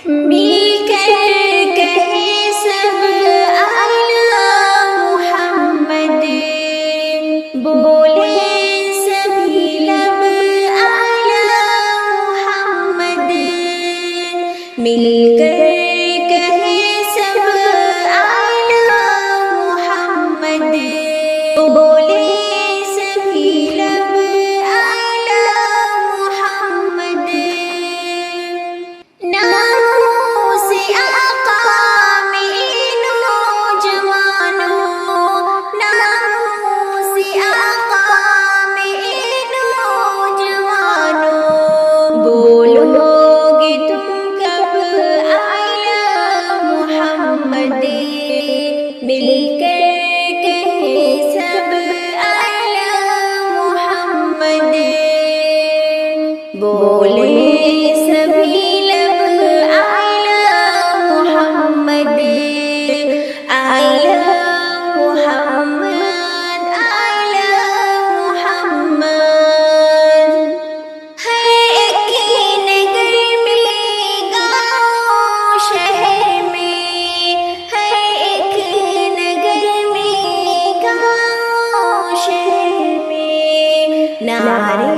مل کر کہے سب آئی لو محمد، بولے سبھی لب آئی لو محمد، مل کر کہے سب آئی لو محمد، بولے سبھی لب آئی لو محمد، ناموں سے آقا میرے نوجوانوں، ناموں سے آقا میرے نوجوانوں، بولو گے تم کب آئی لو محمد، مل کر کہے سب آئی لو محمد، بولے سبھی لب آئی لو محمد، آئی لو محمد، آئی لو محمد، ہے ایک نگر میں گاؤں شہر میں، ہے ایک نگر میں گاؤں شہر میں، نعرے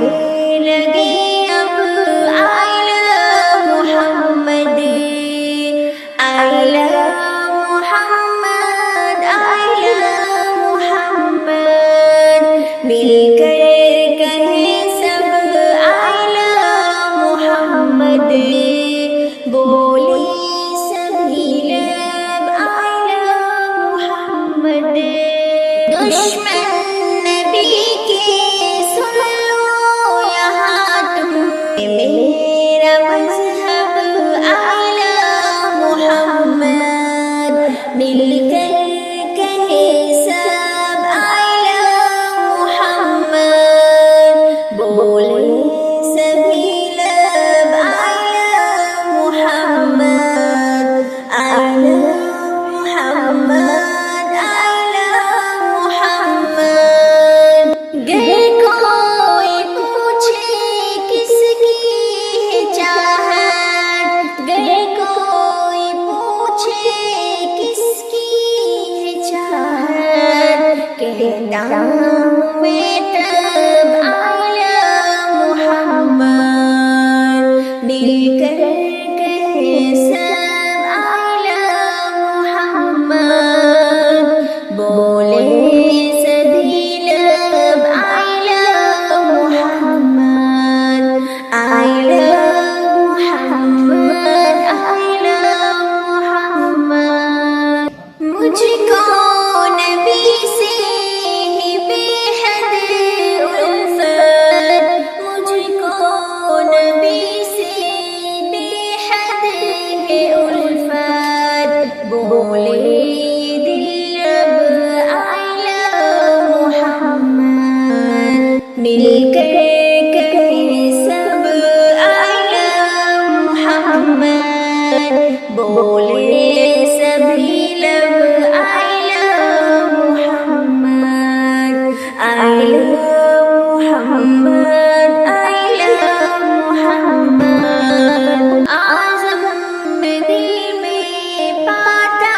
لگے اب آئی لو محمد، آئی لو محمد، آئی لو محمد، مل کر کہے سب آئی لو محمد، بولے سبھی لب آئی لو محمد، دشمن نبی کے سن لو یہاں تم، میرا مذہب آئی لو محمد، مل کر کہے سب آئی لو محمد، بولے سبھی لب آئی لو محمد، آئی لو محمد، آئی لو محمد، گر کوئی پوچھے کس کی ہے چاہت، گر کوئی پوچھے کس کی ہے چاہت، کہتا ہوں میں تب آئی لو محمد، مل کر کہے سب آئی لو محمد، بولے سبھی لب آئی لو محمد، آئی لو محمد، آئی لو محمد، مجھ کو نبی سے ہی بے حد الفت، مجھ کو نبی سے بے حد ہے الفت، بولے دل اب آئی لو محمد، مل کر کہے سب آئی لو محمد، بولے سبھی لب آئی لو محمد، آئی لو محمد، آئی لو محمد، اعظم دل میں پاتا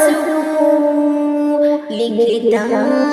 سکون، لکھتا